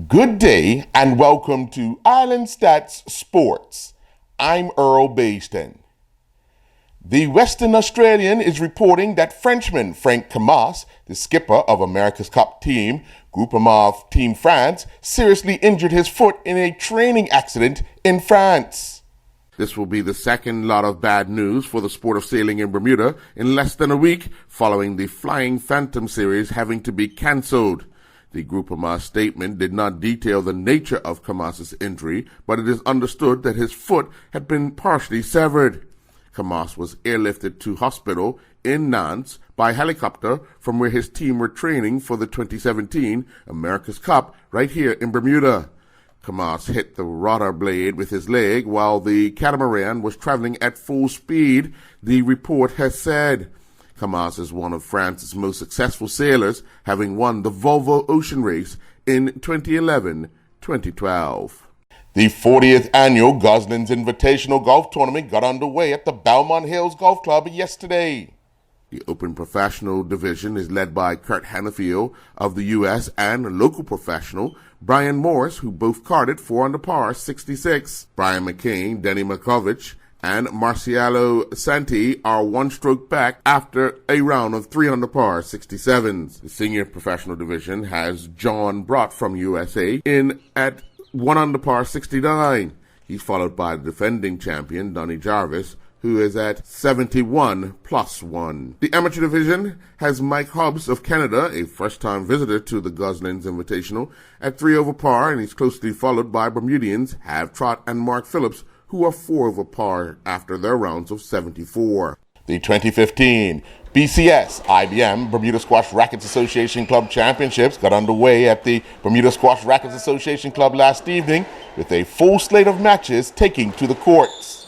Good day and welcome to Islandstats Sports. I'm Earl Bayston. The Western Australian is reporting that Frenchman Frank Camas, the skipper of America's Cup team, Groupama Team France, seriously injured his foot in a training accident in France. This will be the second lot of bad news for the sport of sailing in Bermuda in less than a week following the Flying Phantom series having to be cancelled. The Groupama statement did not detail the nature of Camas's injury, but it is understood that his foot had been partially severed. Camas was airlifted to hospital in Nantes by helicopter from where his team were training for the 2017 America's Cup right here in Bermuda. Camas hit the rudder blade with his leg while the catamaran was traveling at full speed, the report has said. Camas is one of France's most successful sailors, having won the Volvo Ocean Race in 2011-2012. The 40th annual Gosling's Invitational Golf Tournament got underway at the Belmont Hills Golf Club yesterday. The Open Professional Division is led by Kurt Hannafield of the U.S. and local professional Brian Morris, who both carded 4 under par 66. Brian McCain, Denny Makovich, and Marcialo Santi are one stroke back after a round of 3 under par 67s. The senior professional division has John Brott from USA in at 1 under par 69. He's followed by the defending champion, Donnie Jarvis, who is at 71 plus 1. The amateur division has Mike Hobbs of Canada, a first-time visitor to the Gosling's Invitational, at 3 over par, and he's closely followed by Bermudians Hav Trott and Mark Phillips, who are 4 over par after their rounds of 74. The 2015 BCS IBM Bermuda Squash Rackets Association Club Championships got underway at the Bermuda Squash Rackets Association Club last evening with a full slate of matches taking to the courts.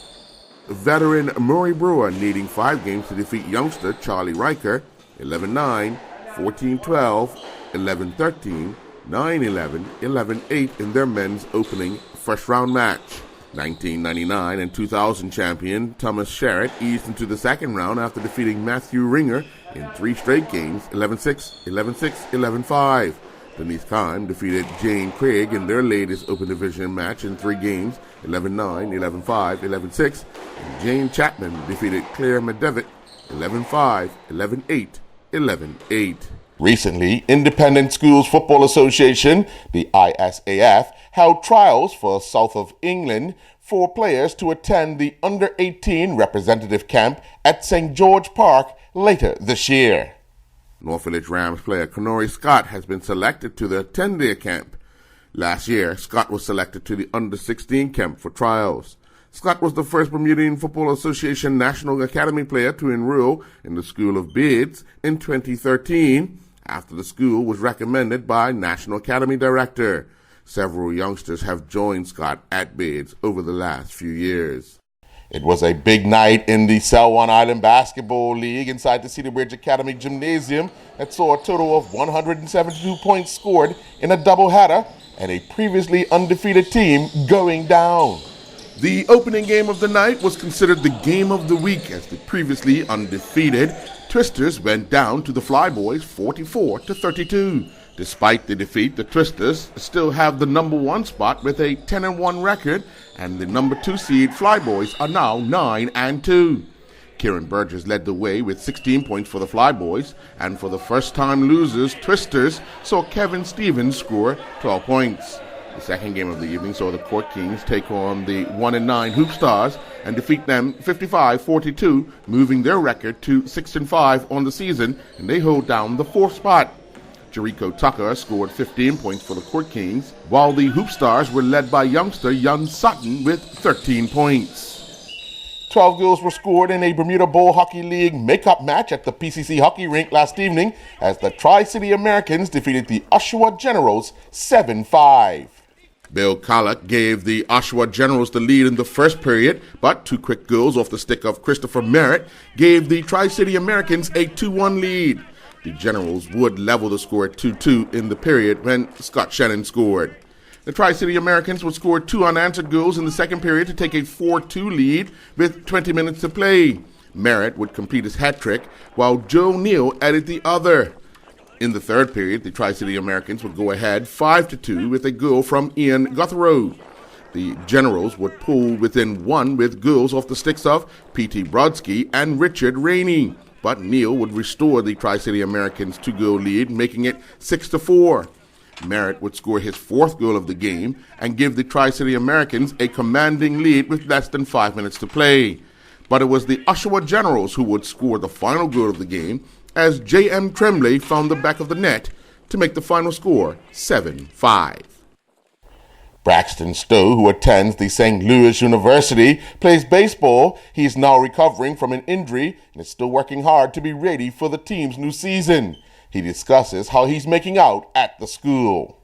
Veteran Murray Brewer needing 5 games to defeat youngster Charlie Riker 11-9, 14-12, 11-13, 9-11, 11-8 in their men's opening first-round match. 1999 and 2000 champion Thomas Sherritt eased into the second round after defeating Matthew Ringer in 3 straight games, 11-6, 11-6, 11-5. Denise Kime defeated Jane Craig in their latest Open Division match in 3 games, 11-9, 11-5, 11-6. And Jane Chapman defeated Claire Medevitt, 11-5, 11-8, 11-8. Recently, Independent Schools Football Association, the ISAF, held trials for South of England for players to attend the Under-18 representative camp at St. George Park later this year. North Village Rams player Conori Scott has been selected to the 10-day camp. Last year, Scott was selected to the Under-16 camp for trials. Scott was the first Bermudian Football Association National Academy player to enroll in the School of Bids in 2013, after the school was recommended by National Academy Director. Several youngsters have joined Scott at Bids over the last few years. It was a big night in the Selwyn Island Basketball League inside the Cedar Bridge Academy Gymnasium that saw a total of 172 points scored in a doubleheader and a previously undefeated team going down. The opening game of the night was considered the game of the week as the previously undefeated Twisters went down to the Flyboys 44-32. Despite the defeat, the Twisters still have the number 1 spot with a 10-1 record, and the number 2 seed Flyboys are now 9-2. Kieran Burgess led the way with 16 points for the Flyboys, and for the first-time losers, Twisters saw Kevin Stevens score 12 points. The second game of the evening saw the Court Kings take on the 1-9 Hoop Stars and defeat them 55-42, moving their record to 6-5 on the season, and they hold down the 4th spot. Jericho Tucker scored 15 points for the Court Kings, while the Hoop Stars were led by youngster Young Sutton with 13 points. 12 goals were scored in a Bermuda Bowl Hockey League makeup match at the PCC hockey rink last evening as the Tri-City Americans defeated the Oshawa Generals 7-5. Bill Collock gave the Oshawa Generals the lead in the first period, but 2 quick goals off the stick of Christopher Merritt gave the Tri-City Americans a 2-1 lead. The Generals would level the score at 2-2 in the period when Scott Shannon scored. The Tri-City Americans would score 2 unanswered goals in the second period to take a 4-2 lead with 20 minutes to play. Merritt would complete his hat trick, while Joe Neal added the other. In the third period, the Tri-City Americans would go ahead 5-2 with a goal from Ian Guthrow. The Generals would pull within one with goals off the sticks of P.T. Brodsky and Richard Rainey. But Neal would restore the Tri-City Americans' 2-goal lead, making it 6-4. Merritt would score his 4th goal of the game and give the Tri-City Americans a commanding lead with less than 5 minutes to play. But it was the Oshawa Generals who would score the final goal of the game as J.M. Tremblay found the back of the net to make the final score 7-5. Braxton Stowe, who attends the St. Louis University, plays baseball. He is now recovering from an injury and is still working hard to be ready for the team's new season. He discusses how he's making out at the school.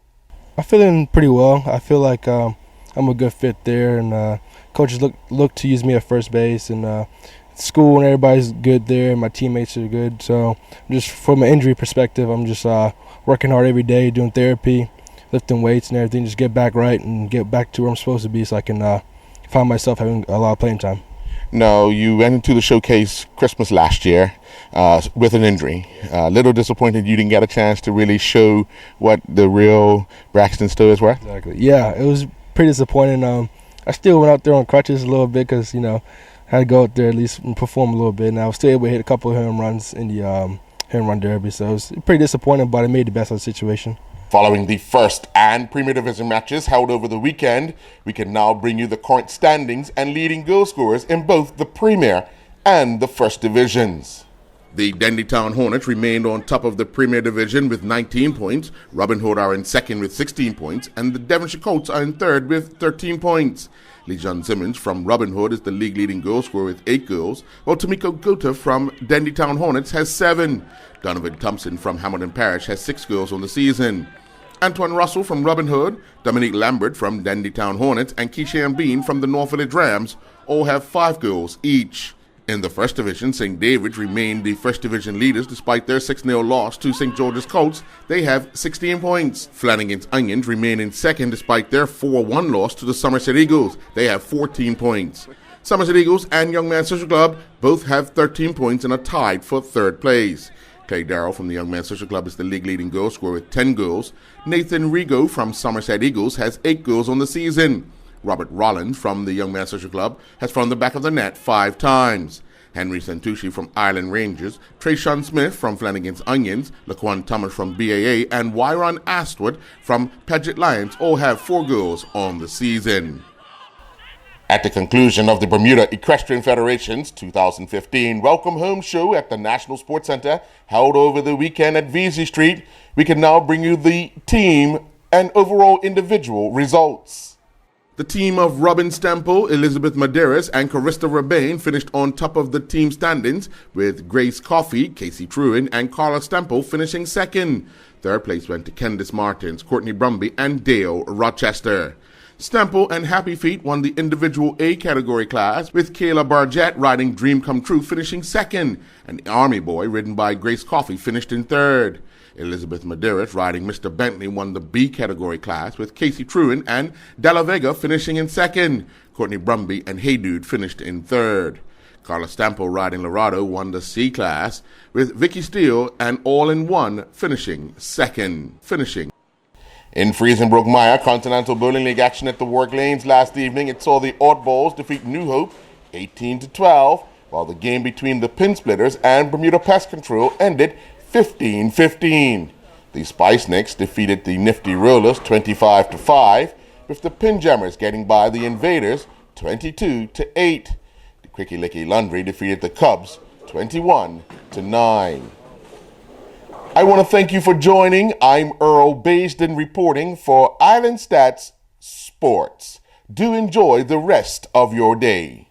I'm feeling pretty well. I feel like I'm a good fit there, and coaches look to use me at first base, and school and everybody's good there, and my teammates are good. So just from an injury perspective, I'm just working hard every day, doing therapy, lifting weights and everything, just get back right and get back to where I'm supposed to be so I can find myself having a lot of playing time. Now, you went into the showcase Christmas last year with an injury. A little disappointed you didn't get a chance to really show what the real Braxton Stowe is worth? Exactly. Yeah, it was pretty disappointing. I still went out there on crutches a little bit because, had to go out there at least and perform a little bit. And I was still able to hit a couple of home runs in the home run derby. So it was pretty disappointing, but I made the best of the situation. Following the first and Premier Division matches held over the weekend, we can now bring you the current standings and leading goal scorers in both the Premier and the First Divisions. The Dendy Town Hornets remained on top of the Premier Division with 19 points. Robin Hood are in second with 16 points, and the Devonshire Colts are in third with 13 points. Lee John Simmons from Robin Hood is the league leading goal scorer with 8 goals, while Tomiko Gota from Dendy Town Hornets has 7. Donovan Thompson from Hamilton Parish has 6 goals on the season. Antoine Russell from Robin Hood, Dominique Lambert from Dendy Town Hornets, and Keisha Bean from the North Village Rams all have 5 goals each. In the First Division, St. David's remained the First Division leaders despite their 6-0 loss to St. George's Colts. They have 16 points. Flanagan's Onions remain in second despite their 4-1 loss to the Somerset Eagles. They have 14 points. Somerset Eagles and Young Men's Social Club both have 13 points and are tied for third place. Clay Darrell from the Young Men's Social Club is the league leading goal scorer with 10 goals. Nathan Rigo from Somerset Eagles has 8 goals on the season. Robert Rollins from the Young Men's Social Club has found the back of the net 5 times. Henry Santucci from Ireland Rangers, Trayshawn Smith from Flanagan's Onions, Laquan Thomas from BAA, and Wyron Astwood from Paget Lions all have 4 goals on the season. At the conclusion of the Bermuda Equestrian Federation's 2015 Welcome Home Show at the National Sports Center, held over the weekend at Vesey Street, we can now bring you the team and overall individual results. The team of Robin Stemple, Elizabeth Medeiros, and Carista Rabane finished on top of the team standings, with Grace Coffey, Casey Trewin, and Carla Stemple finishing second. Third place went to Candice Martins, Courtney Brumby, and Dale Rochester. Stemple and Happy Feet won the individual A category class, with Kayla Barjett riding Dream Come True finishing second, and Army Boy, ridden by Grace Coffey, finished in third. Elizabeth Medeiros riding Mr. Bentley won the B category class, with Casey Trewin and Della Vega finishing in second. Courtney Brumby and Hey Dude finished in third. Carla Stampo riding Lorado won the C class, with Vicky Steele and All in One finishing second. In Friesenbrook Maya Continental Bowling League action at the Work Lanes last evening, it saw the Oddballs defeat New Hope 18-12, while the game between the Pin Splitters and Bermuda Pest Control ended 15-15. The Spice Nicks defeated the Nifty Rollers 25-5, with the Pin Jammers getting by the Invaders 22-8. The Quicky Licky Laundry defeated the Cubs 21-9. I want to thank you for joining. I'm Earl Baisden reporting for Islandstats Sports. Do enjoy the rest of your day.